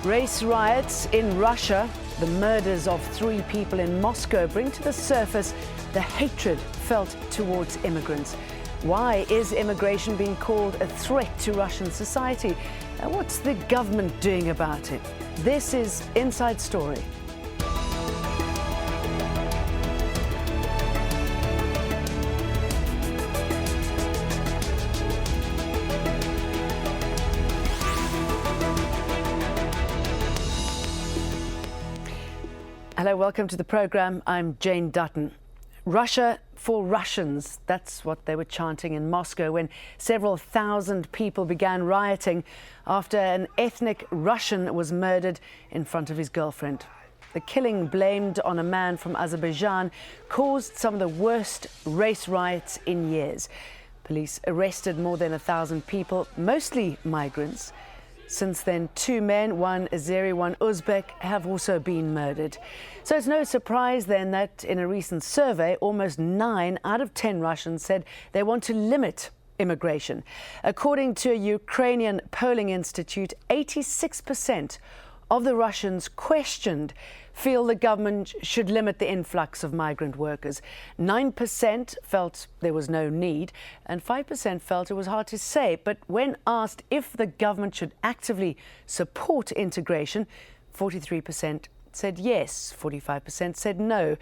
Race riots in Russia, the murders of 3 people in Moscow bring to the surface the hatred felt towards immigrants. Why is immigration being called a threat to Russian society? And what's the government doing about it? This is Inside Story. Hello, welcome to the programme. I'm Jane Dutton. Russia for Russians, that's what they were chanting in Moscow when several thousand people began rioting after an ethnic Russian was murdered in front of his girlfriend. The killing, blamed on a man from Azerbaijan, caused some of the worst race riots in years. Police arrested more than 1,000 people, mostly migrants. Since then, 2 men, one Azeri, one Uzbek, have also been murdered. So it's no surprise then that in a recent survey, almost 9 out of 10 Russians said they want to limit immigration. According to a Ukrainian polling institute, 86% of the Russians questioned feel the government should limit the influx of migrant workers. 9% felt there was no need, and 5% felt it was hard to say. But when asked if the government should actively support integration, 43% said yes, 45% said no,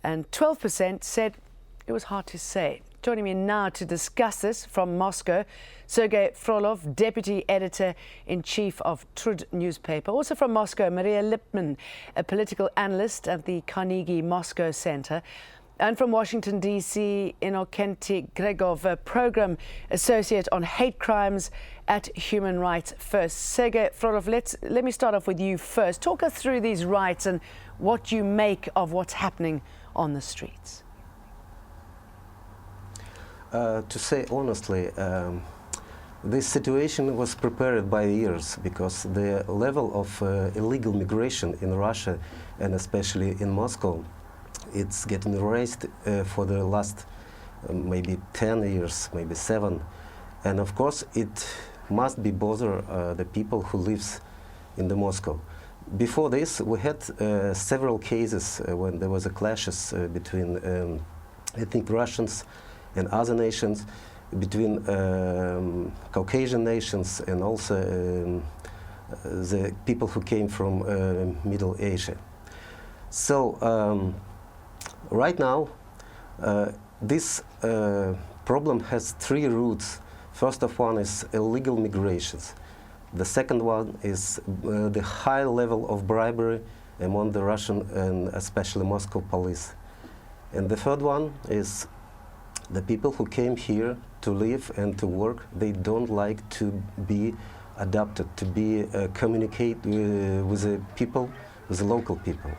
and 12% said it was hard to say. Joining me now to discuss this from Moscow, Sergey Frolov, Deputy Editor-in-Chief of Trud newspaper. Also from Moscow, Maria Lipman, a political analyst at the Carnegie Moscow Center. And from Washington, D.C., Innokenty Grekov, a program associate on hate crimes at Human Rights First. Sergey Frolov, let me start off with you first. Talk us through these riots and what you make of what's happening on the streets. To say honestly, this situation was prepared by years because the level of illegal migration in Russia and especially in Moscow, it's getting raised for the last maybe 10 years, maybe 7. And of course it must be bother the people who lives in the Moscow. Before this we had several cases when there was a clashes between ethnic Russians and other nations, between Caucasian nations and also the people who came from Middle Asia. So right now this problem has 3 roots. First of one is illegal migrations. The second one is the high level of bribery among the Russian and especially Moscow police. And the third one is the people who came here to live and to work. They don't like to be adapted, to be communicate with the people, with the local people.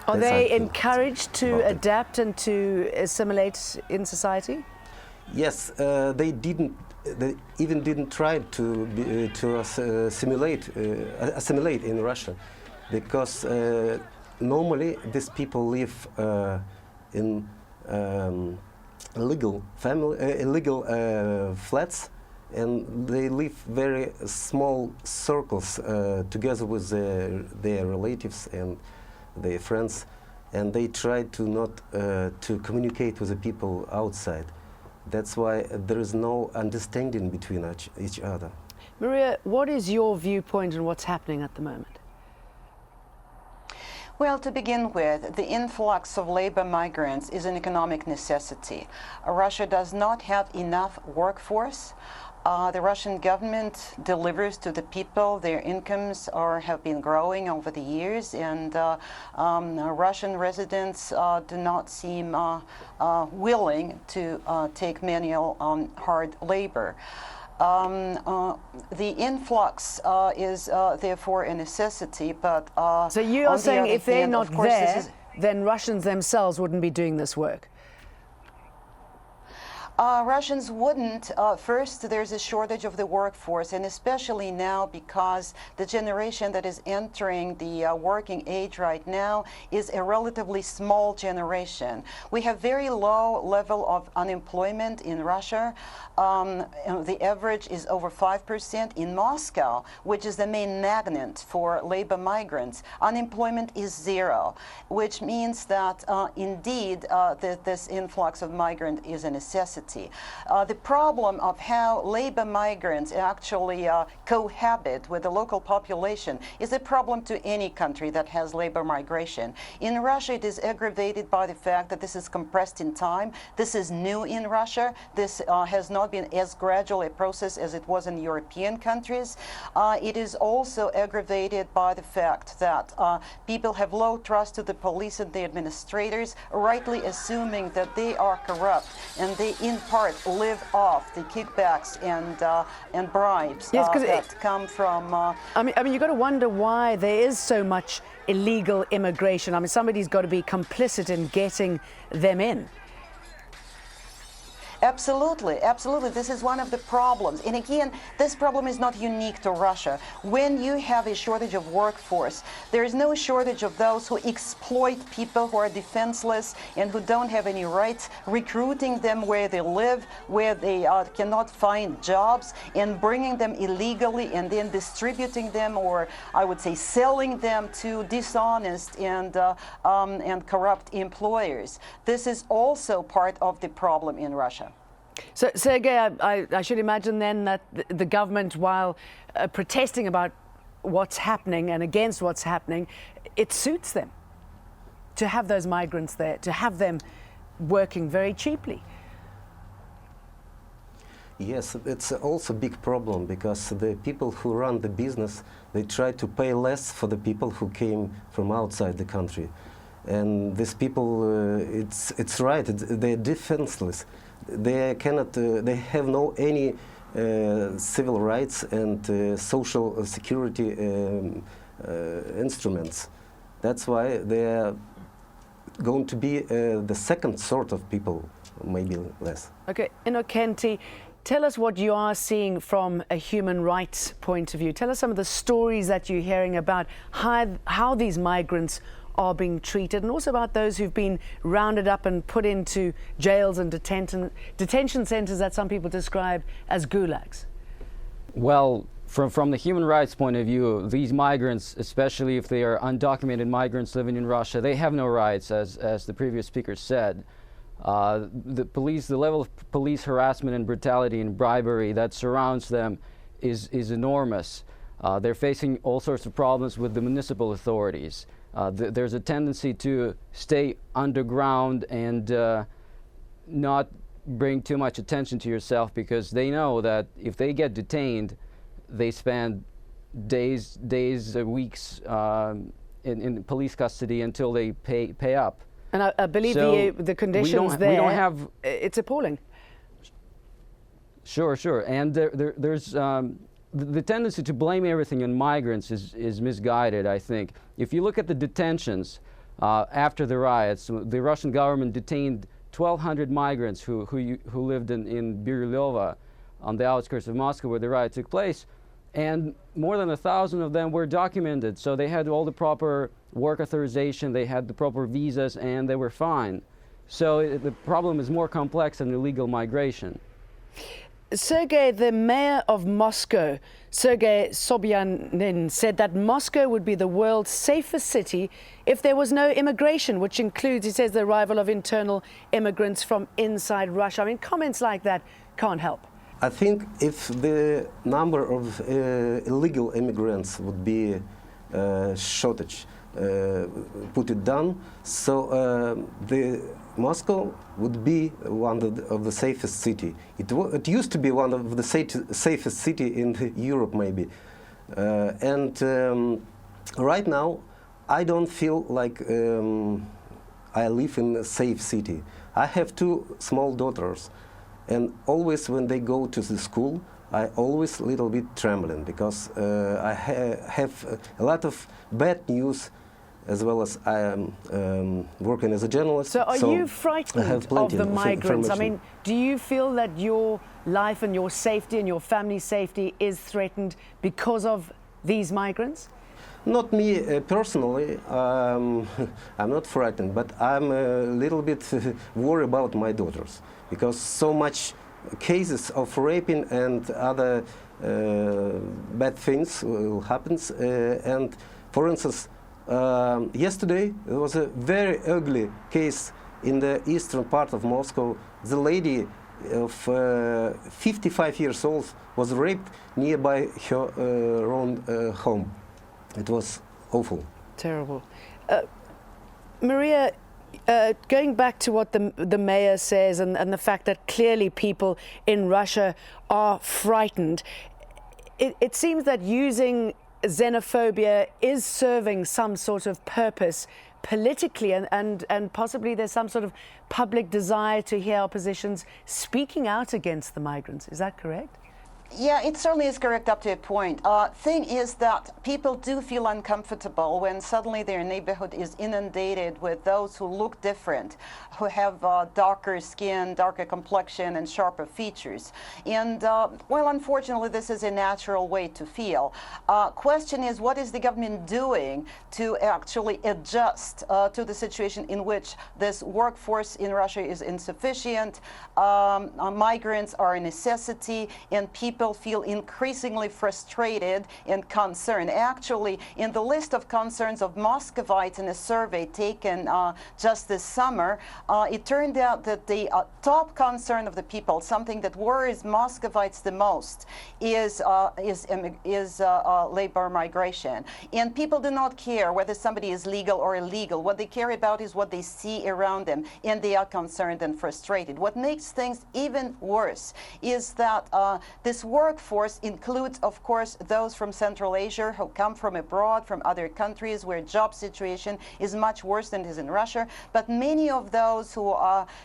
Are they encouraged to adapt and to assimilate in society? Yes, they even didn't try to assimilate in Russia, because normally these people live in illegal flats, and they live very small circles together with their relatives and their friends, and they try to not to communicate with the people outside. That's why there is no understanding between each other. Maria, what is your viewpoint on what's happening at the moment? Well, to begin with, the influx of labor migrants is an economic necessity. Russia does not have enough workforce. The Russian government delivers to the people. Their incomes have been growing over the years, and Russian residents do not seem willing to take manual hard labor. The influx is therefore a necessity, but so you are saying if they're not there, then Russians themselves wouldn't be doing this work? Russians wouldn't. First, there's a shortage of the workforce, and especially now because the generation that is entering the working age right now is a relatively small generation. We have very low level of unemployment in Russia. The average is over 5%. In Moscow, which is the main magnet for labor migrants, unemployment is zero, which means that indeed this influx of migrants is a necessity. The problem of how labor migrants actually cohabit with the local population is a problem to any country that has labor migration. In Russia, it is aggravated by the fact that this is compressed in time. This is new in Russia. This has not been as gradual a process as it was in European countries. It is also aggravated by the fact that people have low trust to the police and the administrators, rightly assuming that they are corrupt, and they in part live off the kickbacks and bribes that come from. I mean, you've got to wonder why there is so much illegal immigration. I mean, somebody's got to be complicit in getting them in. Absolutely, absolutely. This is one of the problems. And again, this problem is not unique to Russia. When you have a shortage of workforce, there is no shortage of those who exploit people who are defenseless and who don't have any rights, recruiting them where they live, where they cannot find jobs, and bringing them illegally and then distributing them, or I would say selling them to dishonest and corrupt employers. This is also part of the problem in Russia. So, Sergey, I should imagine then that the government, while protesting about what's happening and against what's happening, it suits them to have those migrants there, to have them working very cheaply. Yes, it's also a big problem because the people who run the business, they try to pay less for the people who came from outside the country. And these people, it's right, they're defenseless. They cannot, they have no any civil rights and social security instruments. That's why they are going to be the second sort of people, maybe less. Okay, Innokenty, tell us what you are seeing from a human rights point of view. Tell us some of the stories that you're hearing about how these migrants are being treated, and also about those who've been rounded up and put into jails and detention centers that some people describe as gulags. Well, from the human rights point of view, these migrants, especially if they are undocumented migrants living in Russia, they have no rights, as the previous speaker said. The level of police harassment and brutality and bribery that surrounds them is enormous. They're facing all sorts of problems with the municipal authorities. There's a tendency to stay underground and not bring too much attention to yourself, because they know that if they get detained, they spend days, weeks in police custody until they pay up. And I believe so the conditions there, we don't have, it's appalling. Sure. And there's the tendency to blame everything on migrants is misguided, I think. If you look at the detentions after the riots, the Russian government detained 1,200 migrants who lived in Biryulova on the outskirts of Moscow where the riot took place, and more than 1,000 of them were documented. So they had all the proper work authorization, they had the proper visas, and they were fine. So the problem is more complex than illegal migration. Sergey, the mayor of Moscow, Sergey Sobyanin, said that Moscow would be the world's safest city if there was no immigration, which includes, he says, the arrival of internal immigrants from inside Russia. I mean, comments like that can't help. I think if the number of illegal immigrants would be shortage, put it down, so Moscow would be one of the safest city. It used to be one of the safest city in Europe, maybe. And right now, I don't feel like I live in a safe city. I have 2 small daughters, and always when they go to the school, I always a little bit trembling, because I have a lot of bad news as well as I am working as a journalist. So are you I frightened have of plenty the migrants? I information. mean, do you feel that your life and your safety and your family's safety is threatened because of these migrants? Not me personally, I'm not frightened, but I'm a little bit worried about my daughters, because so much cases of raping and other bad things will happen. And for instance, yesterday there was a very ugly case in the eastern part of Moscow. The lady of 55 years old was raped nearby her own home. It was awful. Terrible. Maria, going back to what the mayor says and the fact that clearly people in Russia are frightened, it seems that using xenophobia is serving some sort of purpose politically, and possibly there's some sort of public desire to hear oppositions speaking out against the migrants. Is that correct? Yeah, it certainly is correct up to a point. Thing is that people do feel uncomfortable when suddenly their neighborhood is inundated with those who look different, who have darker skin, darker complexion, and sharper features. And well, unfortunately, this is a natural way to feel. Question is, what is the government doing to actually adjust to the situation in which this workforce in Russia is insufficient, migrants are a necessity, and people feel increasingly frustrated and concerned. Actually, in the list of concerns of Muscovites in a survey taken just this summer, it turned out that the top concern of the people, something that worries Muscovites the most, is labor migration. And people do not care whether somebody is legal or illegal. What they care about is what they see around them, and they are concerned and frustrated. What makes things even worse is that this workforce includes, of course, those from Central Asia who come from abroad, from other countries where job situation is much worse than it is in Russia. But many of those who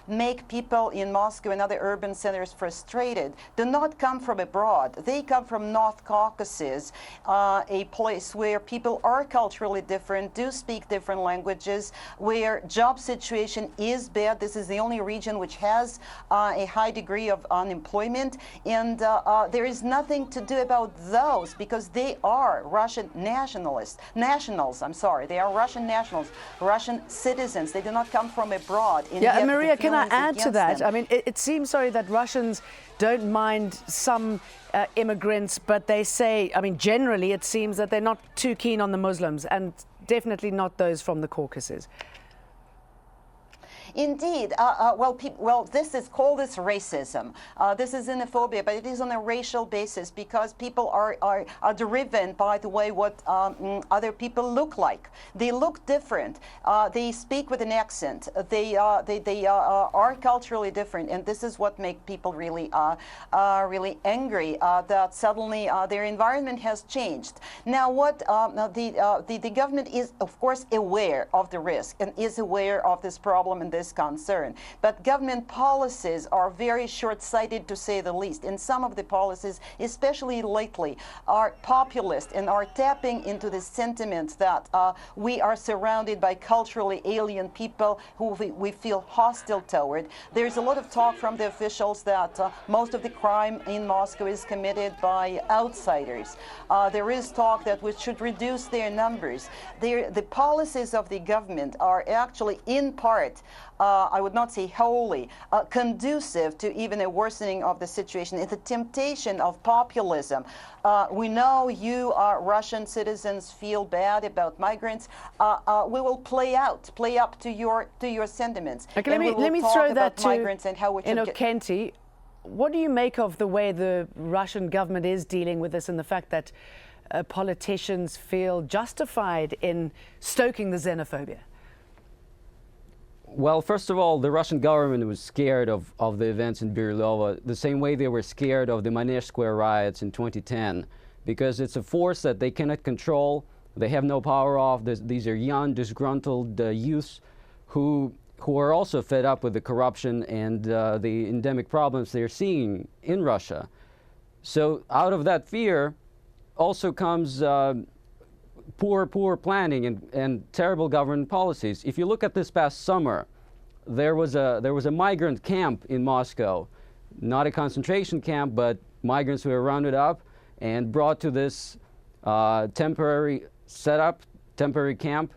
make people in Moscow and other urban centers frustrated do not come from abroad. They come from North Caucasus, a place where people are culturally different, do speak different languages, where job situation is bad. This is the only region which has a high degree of unemployment, and there is nothing to do about those because they are Russian nationals. They are Russian nationals, Russian citizens. They do not come from abroad. Yeah, and Maria, can I add to that? I mean, it seems, sorry, that Russians don't mind some immigrants, but they say, I mean, generally it seems that they're not too keen on the Muslims, and definitely not those from the Caucasus. Indeed. This is called racism. This is xenophobia, but it is on a racial basis because people are driven by the way what other people look like. They look different. They speak with an accent. They are culturally different, and this is what makes people really angry that suddenly their environment has changed. Now, what the government is, of course, aware of the risk and is aware of this problem and this concern. But government policies are very short-sighted, to say the least. And some of the policies, especially lately, are populist and are tapping into the sentiment that we are surrounded by culturally alien people who we feel hostile toward. There's a lot of talk from the officials that most of the crime in Moscow is committed by outsiders. There is talk that we should reduce their numbers. The policies of the government are actually, in part, I would not say wholly, conducive to even a worsening of the situation. It's a temptation of populism. We know you, Russian citizens, feel bad about migrants. We will play up to your sentiments. Okay, let me throw that to Innokenty. What do you make of the way the Russian government is dealing with this and the fact that politicians feel justified in stoking the xenophobia? Well, first of all, the Russian government was scared of the events in Birlova the same way they were scared of the Manege Square riots in 2010, because it's a force that they cannot control, they have no power of. These are young, disgruntled youths who are also fed up with the corruption and the endemic problems they're seeing in Russia. So out of that fear also comes poor planning and terrible government policies. If you look at this past summer, there was a migrant camp in Moscow, not a concentration camp, but migrants who were rounded up and brought to this temporary camp,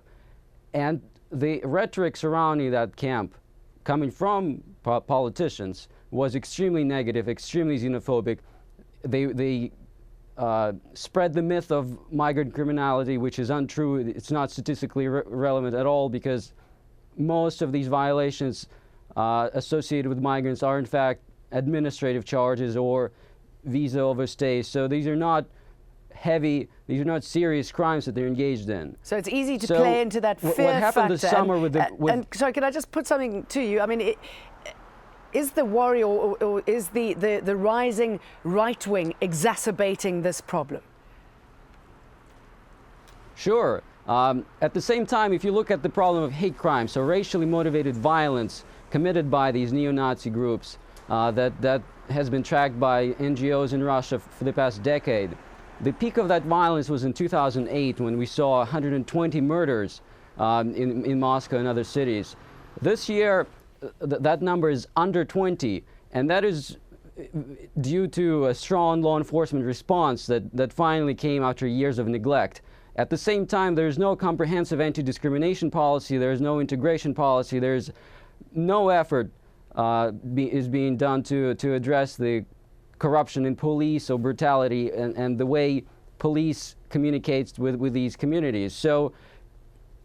and the rhetoric surrounding that camp, coming from politicians, was extremely negative, extremely xenophobic. They spread the myth of migrant criminality, which is untrue. It's not statistically relevant at all, because most of these violations associated with migrants are in fact administrative charges or visa overstays. So these are not these are not serious crimes that they're engaged in. So it's easy to play into that fear factor. What happened factor. this summer with the... And sorry, can I just put something to you? I mean, is the worry or is the rising right wing exacerbating this problem? Sure. At the same time, if you look at the problem of hate crimes, so racially motivated violence committed by these neo-Nazi groups that has been tracked by NGOs in Russia for the past decade. The peak of that violence was in 2008, when we saw 120 murders in Moscow and other cities. This year, that number is under 20, and that is due to a strong law enforcement response that finally came after years of neglect. At the same time, there's no comprehensive anti-discrimination policy, there's no integration policy, there's no effort is being done to address the corruption in police or brutality and the way police communicates with these communities. So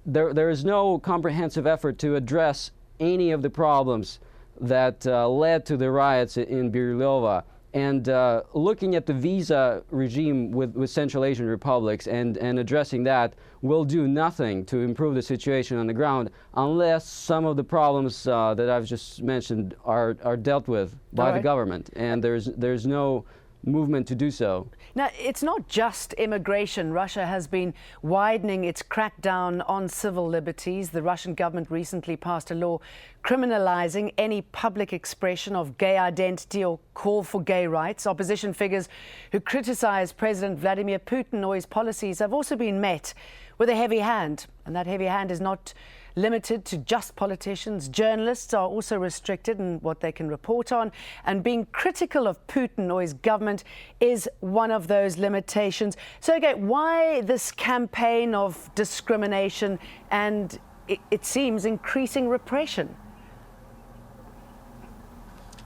there is no comprehensive effort to address any of the problems that led to the riots in Birylyova. And looking at the visa regime with Central Asian republics and addressing that will do nothing to improve the situation on the ground unless some of the problems that I've just mentioned are dealt with by the government. And there's no movement to do so. Now, it's not just immigration. Russia has been widening its crackdown on civil liberties. The Russian government recently passed a law criminalizing any public expression of gay identity or call for gay rights. Opposition figures who criticize President Vladimir Putin or his policies have also been met with a heavy hand. And that heavy hand is not limited to just politicians. Journalists are also restricted in what they can report on, and being critical of Putin or his government is one of those limitations. Sergey, why this campaign of discrimination and, it seems, increasing repression?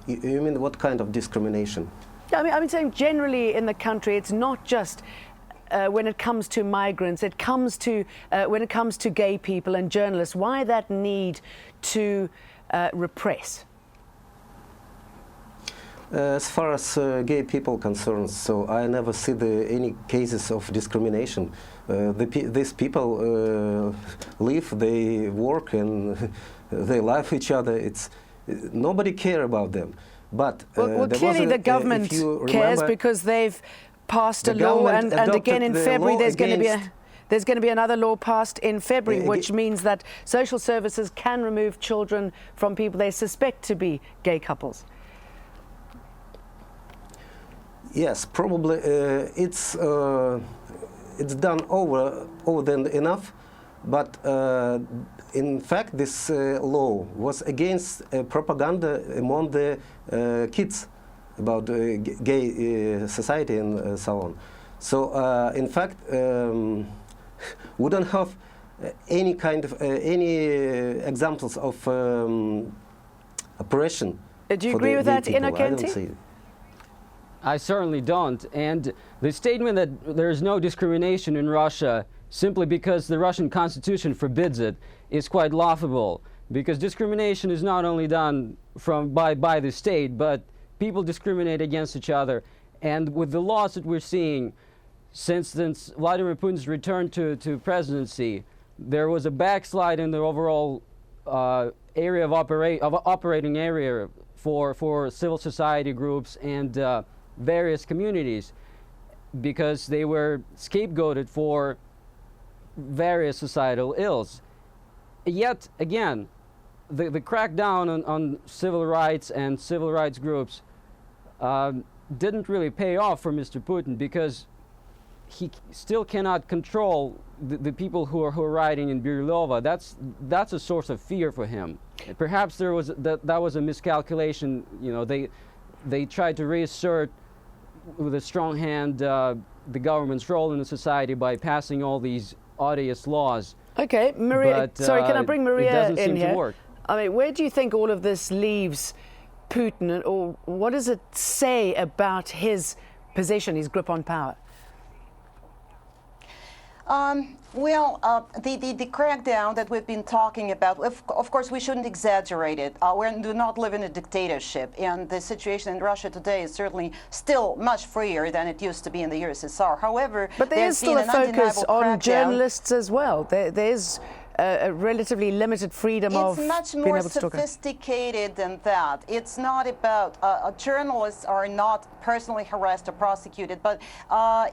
You mean what kind of discrimination? I'm saying generally in the country, it's not just when it comes to migrants, when it comes to gay people and journalists. Why that need to repress? As far as gay people concerned, so I never see any cases of discrimination. These people live, they work, and they love each other. Nobody care about them. But well, clearly the government cares, because they've passed a law, and again in February there's going to be another law passed in February, which means that social services can remove children from people they suspect to be gay couples. Yes, probably it's done over than enough, but in fact this law was against propaganda among the kids about gay society and so on. So in fact we don't have any kind of any examples of oppression. Do you agree with that, Innokenty? I certainly don't. And the statement that there is no discrimination in Russia simply because the Russian Constitution forbids it is quite laughable, because discrimination is not only done by the state, but people discriminate against each other. And with the laws that we're seeing since Vladimir Putin's return to presidency, there was a backslide in the overall area of operating area for civil society groups and various communities, because they were scapegoated for various societal ills. Yet again, the crackdown on civil rights and civil rights groups didn't really pay off for Mr. Putin, because he still cannot control the people who are rioting in Birilova, that's a source of fear for him. Perhaps there was that was a miscalculation. You know, they tried to reassert with a strong hand the government's role in the society by passing all these odious laws. Okay, Maria. But, sorry, can I bring Maria it doesn't in seem here? to work. I mean, where do you think all of this leaves Putin, or what does it say about his position, his grip on power? The crackdown that we've been talking about, of course, we shouldn't exaggerate it. We do not live in a dictatorship, and the situation in Russia today is certainly still much freer than it used to be in the USSR. However, but there is still a focus on journalists as well. There's a relatively limited freedom of being able to talk. It's much more sophisticated than that. It's not about journalists are not personally harassed or prosecuted, but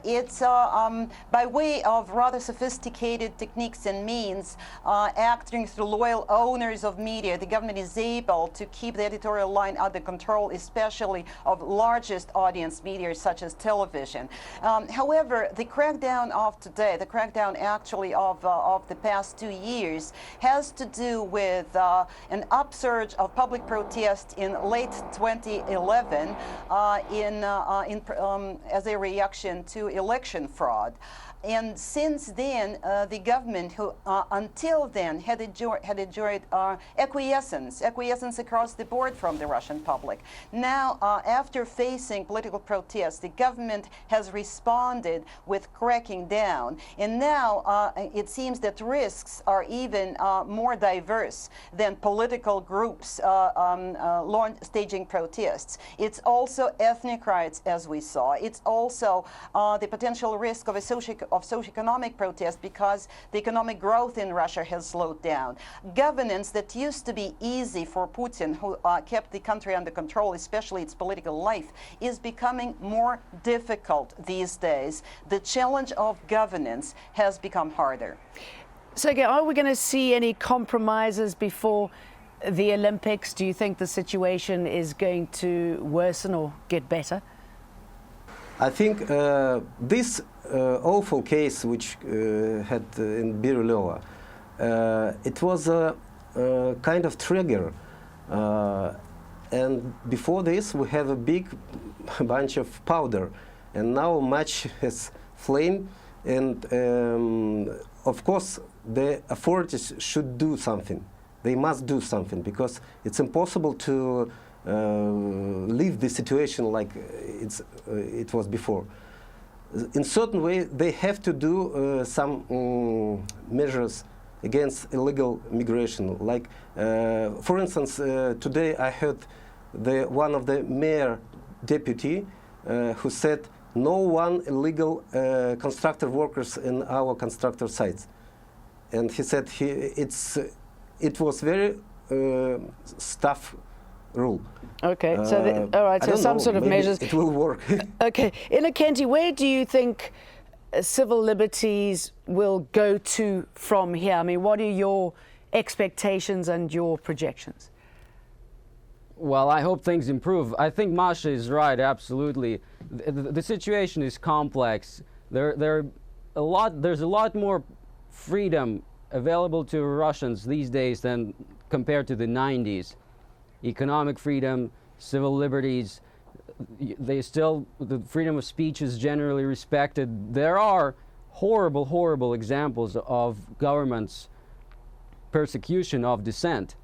it's by way of rather sophisticated techniques and means, acting through loyal owners of media, the government is able to keep the editorial line under control, especially of largest audience media such as television. However, the crackdown of today, the crackdown actually of the past 2 years, has to do with an upsurge of public protest in late 2011 as a reaction to election fraud. And since then, the government, who until then had enjoyed acquiescence across the board from the Russian public, now after facing political protests, the government has responded with cracking down. And now it seems that risks are even more diverse than political groups staging protests. It's also ethnic riots, as we saw. It's also the potential risk of a socioeconomic protest because the economic growth in Russia has slowed down. Governance that used to be easy for Putin, who kept the country under control, especially its political life, is becoming more difficult these days. The challenge of governance has become harder. Sergey, are we going to see any compromises before the Olympics? Do you think the situation is going to worsen or get better? I think this awful case which had in Birilova, it was a kind of trigger. And before this, we have a big bunch of powder, and now much has flamed. And of course, the authorities should do something. They must do something, because it's impossible to leave the situation like it was before. In certain way, they have to do some measures against illegal migration. Like, for instance, today I heard one of the mayor deputy who said no one illegal constructor workers in our constructor sites, and he said it was very tough rule. Okay, so all right, so some sort of measures. It will work. Okay, Innokenty, where do you think civil liberties will go to from here? I mean, what are your expectations and your projections? Well, I hope things improve. I think Masha is right, absolutely. The situation is complex. There's a lot more freedom available to Russians these days than compared to the 90s. Economic freedom, civil liberties, the freedom of speech is generally respected. There are horrible examples of government's persecution of dissent,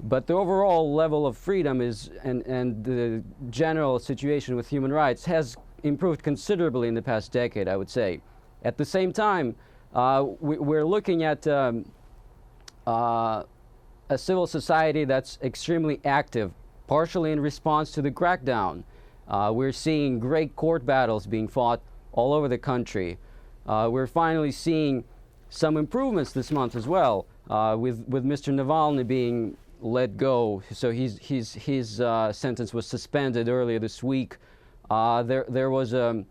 but the overall level of freedom and the general situation with human rights has improved considerably in the past decade, I would say. At the same time, we're looking at a civil society that's extremely active, partially in response to the crackdown. We're seeing great court battles being fought all over the country. We're finally seeing some improvements this month as well, with Mr. Navalny being let go. So his sentence was suspended earlier this week. There was a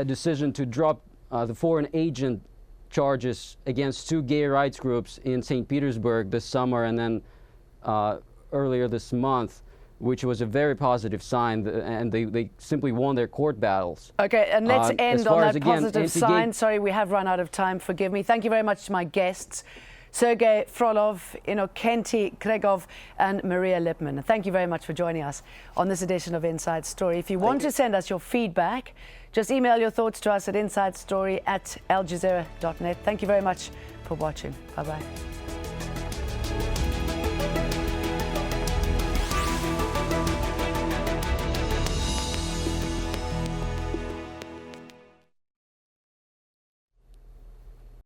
decision to drop the foreign agent charges against 2 gay rights groups in St. Petersburg this summer, and then earlier this month which was a very positive sign, and they simply won their court battles. Okay, and let's end on that again, positive sign. Sorry, we have run out of time. Forgive me. Thank you very much to my guests, Sergey Frolov, Innokenty Grekov, and Maria Lipman. Thank you very much for joining us on this edition of Inside Story. If you want to send us your feedback, just email your thoughts to us at insidestory@aljazeera.net. Thank you very much for watching. Bye-bye.